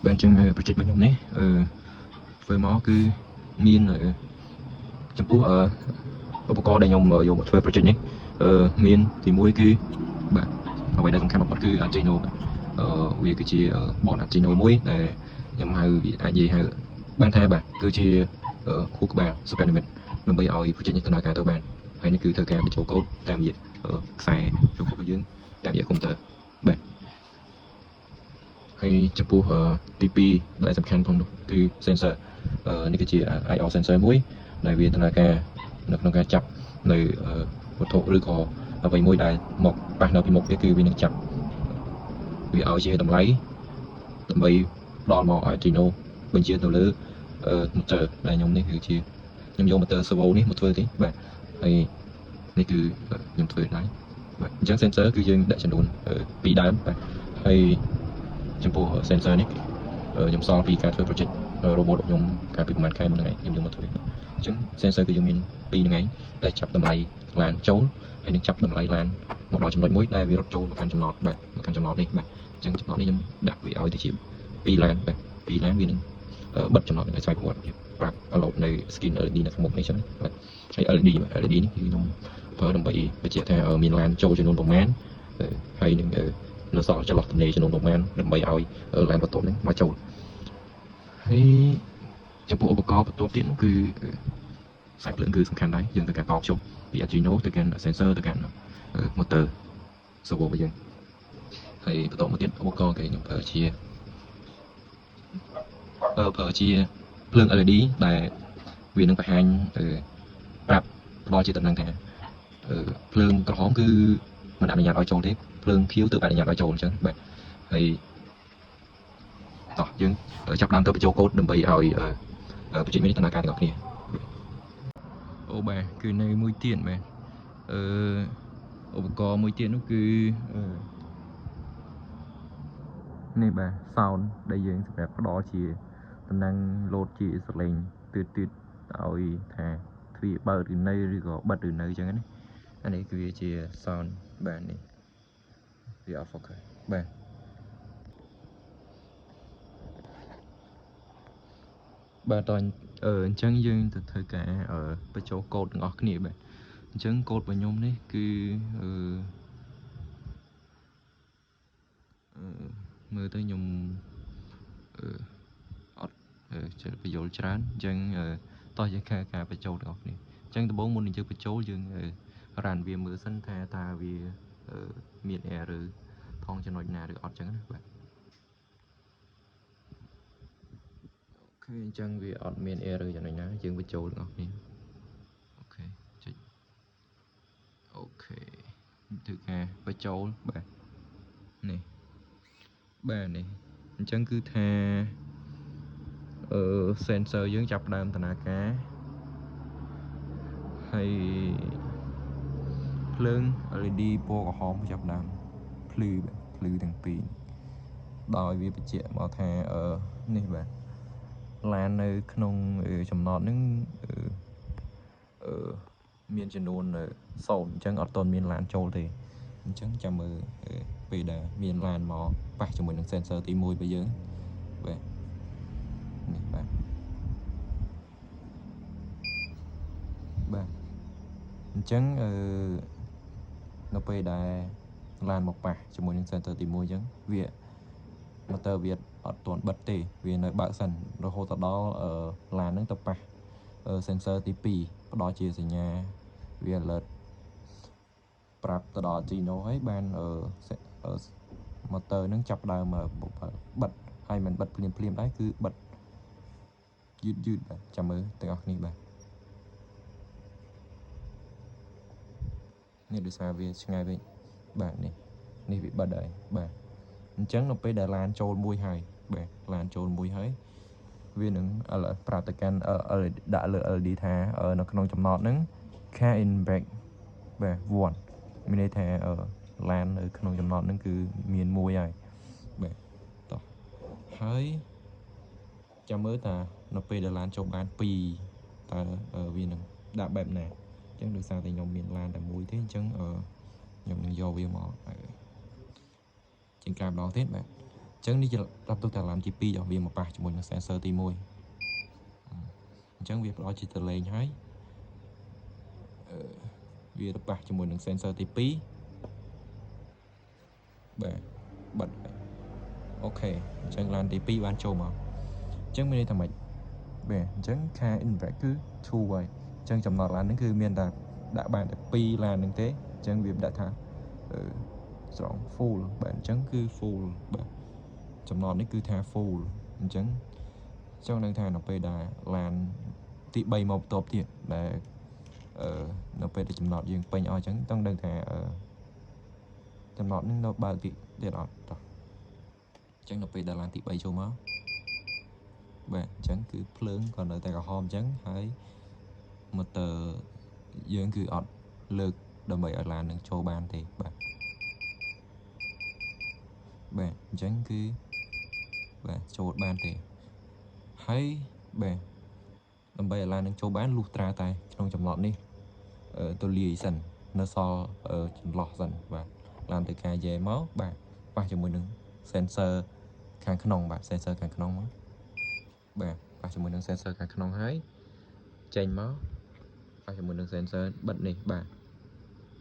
bạn chân project bên nhóm này với mó cứ miên chấm púឧបករណ៍ដែលខ្ញុំយកមកធ្វើ project នេះមានទីមួយគឺបាទអ្វីដែលសំខាន់បំផុតគឺ Arduino វាគឺជាបត Arduino មួយដែលខ្ញុំហៅវាអាចនិយាយហៅបានថាបាទគឺជាខួរក្បាល super limit ដើម្បីឲ្យ project នេះដំណើរការទៅបានហើយនេះគឺធ្វើការបញ្ចូលកូដតាមរយៈខ្សែចូលរបស់យើងតាមរយៈកុំព្យូទ័របាទហើយចំពោះទី2ដែលសំខាន់ផងនោះគឺ sensor នេះគឺជា IR sensor មួយដែលវាដំណើរការនៅក្នុងការចាប់នៅវត្ថុឬក៏អ្វីមួយដែលមកប៉ះនៅពីមុខវាគឺវានឹងចាប់វាឲ្យជាតម្លៃដើម្បីដល់មក Arduino បញ្ជាទៅលើmotor ដែលខ្ញុំនេះគឺជាខ្ញុំយក motor servo នេះមកធ្វើទេបាទហើយនេះគឺខ្ញុំធ្វើដែរបាទអញ្ចឹង sensor គឺយើងដាក់ចំនួន2ដើមបាទហើយចំពោះ sensor នេះខ្ញុំសល់ពីការធ្វើ project robot របស់ខ្ញុំកាលពីប្រហែលខែមុនហ្នឹងឯងខ្ញុំយកមកធ្វើអញ្ចឹង sensor គឺយើងមាន2ហ្នឹងឯងដែលចាប់តម្លៃឡានចូលហើយនឹងចាប់តម្លៃឡានមកដល់ចំណុចមួយដែលវារត់ចូលមកកាន់ចំណតបាទមកកាន់ចំណតនេះបាទអញ្ចឹងចំណតនេះខ្ញុំដាក់វាឲ្យទៅជា2ឡានបាទ2ឡានវានឹងបិទចំណតឲ្យស្វ័យប្រវត្តិប្រាប់ alert នៅ skin LED នៅក្នុងមុខនេះអញ្ចឹងបាទហើយ LED បាទ LED នេះគឺខ្ញុំប្រើដើម្បីបញ្ជាក់ថាមានឡានចូលចំនួនប្រមាណហើយនឹងនៅសល់ចន្លោះទំនេរចំនួនប្រមាណដើម្បីឲ្យឡានបន្ទាប់នេះមកចូលហើយចំពោះឧបករណ៍បន្ទាប់ទៀតនោះគឺខ្សែភ្លើងគឺសំខាន់ដែរយើងត្រូវការតភ្ជាប់ពី Arduino ទៅកាន់ sensor ទៅកាន់ motor servo របស់យើងហើយបន្តមកទៀតឧបករណ៍គេខ្ញុំប្រើជាភ្លើង LED ដែលវានឹងបង្ហាញប្រាប់ផ្ដល់ជាតំណែងថាភ្លើងក្រហមគឺមិនអនុញ្ញាតឲ្យចូលទេភ្លើងខៀវទើបអនុញ្ញាតឲ្យចូលអញ្ចឹងបាទហើយតោះយើងចាប់ដើមទៅបញ្ចូលកូដដើម្បីឲ្យproject នេះដំណើរការទាំងអស់គ្នាអូបាទគឺនៅមួយទៀតបាទឧបករណ៍មួយទៀតនោះគឺនេះបាទ sound ដែលយើងសម្រាប់ផ្ដល់ជាតំណែង load ជាសលេងទឿតឲ្យថាទ្វារបើកឬនៅឬក៏បិទឬនៅអញ្ចឹងណាអានេះគឺវាជា sound បាទនេះវា off focus បាទបាទតើអញ្ចឹងយើងទៅធ្វើការបញ្ចូលកូដទាំងអស់គ្នាបាទអញ្ចឹងកូដរបស់ខ្ញុំនេះគឺមើលទៅខ្ញុំអត់បញ្យល់ច្រើនអញ្ចឹងតោះយើងការបញ្ចូលទាំងអស់គ្នាអញ្ចឹងដំបូងមុននឹងយើងបញ្ចូលយើងរ៉ានវាមើលសិនថាតើវាមាន error ផងចំណុចណាឬអត់អញ្ចឹងណាបាទអូខេអញ្ចឹងវាអត់មាន error ចំណុចណាយើងបញ្ចូលទាំងអស់គ្នាអូខេចុចអូខេធ្វើការបញ្ចូលបាទនេះបាទនេះអញ្ចឹងគឺថា sensor យើងចាប់ផ្ដើមដំណើរការហើយភ្លើង LED ពណ៌ក្រហមចាប់ផ្ដើមភ្លឺទាំងពីរដោយវាបញ្ជាក់មកថានេះបាទឡាននៅក្នុងចំណតហ្នឹងមានចំនួន0អញ្ចឹងអត់ទាន់មានឡានចូលទេអញ្ចឹងចាំមើលពេលដែលមានឡានមកប៉ះជាមួយនឹង sensor ទី1របស់យើងបាទនេះបាទអញ្ចឹងនៅពេលដែលឡានមកប៉ះជាមួយនឹង sensor ទី1អញ្ចឹងវា motor វាអត់ទាន់បិទទេវានៅបើកសិនរហូតដល់ឡានហ្នឹងទៅប៉ះsensor ទី2ផ្ដល់ជាសញ្ញាវា alert ប្រាប់ទៅដល់ Arduino ហើយបាន motor ហ្នឹងចាប់ផ្ដើមបិទហើយមិនបិទភ្លាមដែរគឺបិទយឺតបាទចាំមើលទាំងអស់គ្នាបាទនេះដោយសារវាឆ្ងាយពេកបាទនេះវាបិទហើយបាទអញ្ចឹងនៅពេលដែលឡានចូលមួយហើយបាទឡានចូលមួយហើយវានឹងប្រាប់ទៅកាន់ដាក់លើ LED ថានៅក្នុងចំណតហ្នឹង car in back បាទ1មានន័យថាឡាននៅក្នុងចំណតហ្នឹងគឺមានមួយហើយបាទតោះហើយចាំមើលតានៅពេលដែលឡានចូលបាន2តើវានឹងដាក់បែបណាអញ្ចឹងដោយសារតែខ្ញុំមានឡានតែមួយទេអញ្ចឹងខ្ញុំនឹងយកវាមកជាងការម្ដងទៀតបាទ ចឹងនេះជារាប់ទុកថាឡានទី2របស់វាមកប៉ះជាមួយនឹង sensor ទី1អញ្ចឹងវាផ្ដល់ជាតលេងហើយវាទៅប៉ះជាមួយនឹង sensor ទី2បាទបិទអូខេអញ្ចឹងឡានទី2បានចូលមកអញ្ចឹងមានន័យថាម៉េចបាទអញ្ចឹងខា inbrake គឺ true ហើយអញ្ចឹងចំណតឡានហ្នឹងគឺមានតែដាក់បានតែ2ឡានហ្នឹងទេអញ្ចឹងវាដាក់ថាស្រង់ full បាទអញ្ចឹងគឺ full បាទចំណតនេះគឺថា full អញ្ចឹងចង់ដឹងថានៅពេលដែលឡានទី3មកបន្ទាប់ទៀតដែលនៅពេលដែលចំណតយើងពេញអស់អញ្ចឹងต้องដឹងថាចំណតនឹងនៅបើកទៀតអត់តោះអញ្ចឹងនៅពេលដែលឡានទី3ចូលមកបាទអញ្ចឹងគឺភ្លើងក៏នៅតែក្រហមអញ្ចឹងហើយ motor យើងគឺអត់លើកដើម្បីឲ្យឡាននឹងចូលបានទេបាទអញ្ចឹងគឺបាទចូលបានទេហើយបាទដើម្បីឲ្យឡាននឹងចូលបានលុះត្រាតែក្នុងចំណតនេះទូលាយសិននៅសល់ចន្លោះសិនបាទឡានទៅការយ៉ែមកបាទប៉ះជាមួយនឹង sensor ខាងក្នុងបាទ sensor ខាងក្នុងមកបាទប៉ះជាមួយនឹង sensor ខាងក្នុងហើយចេញមកប៉ះជាមួយនឹង sensor បិទនេះបាទ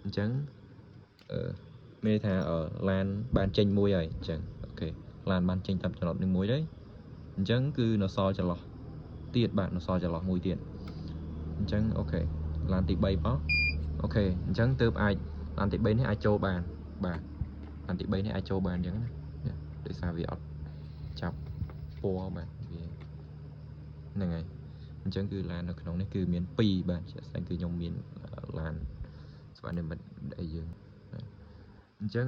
អញ្ចឹងមានន័យថាឡានបានចេញមួយហើយអញ្ចឹងអូខេឡានបានចេញតាមចំណុចនឹងមួយហើយអញ្ចឹងគឺនៅសល់ចន្លោះទៀតបាទនៅសល់ចន្លោះមួយទៀតអញ្ចឹងអូខេឡានទី3មកអូខេអញ្ចឹងទើបអាចឡានទី3នេះអាចចូលបានបាទឡានទី3នេះអាចចូលបានអញ្ចឹងណាដោយសារវាអត់ចាប់ពណ៌បាទវាហ្នឹងហើយអញ្ចឹងគឺឡាននៅក្នុងនេះគឺមាន2បាទជាក់ស្ដែងគឺខ្ញុំមានឡានស្វានិមិត្តដែលយើងអញ្ចឹង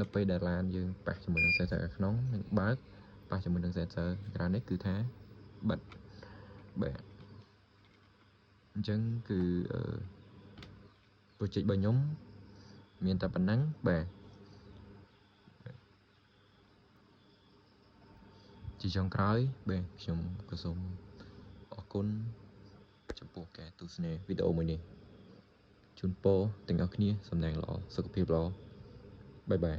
នៅពេលដែលឡានយើងប៉ះជាមួយនឹង sensor ខាងក្នុងនឹងបើកប៉ះជាមួយនឹង sensor ក្រៅនេះគឺថាបិទបាទអញ្ចឹងគឺ project របស់ខ្ញុំមានតែប៉ុណ្ណឹងបាទជាចុងក្រោយបាទខ្ញុំក៏សូមអរគុណចំពោះការទស្សនាវីដេអូមួយនេះជូនពរទាំងអស់គ្នាសំណាងល្អសុខភាពល្អបាយបាយ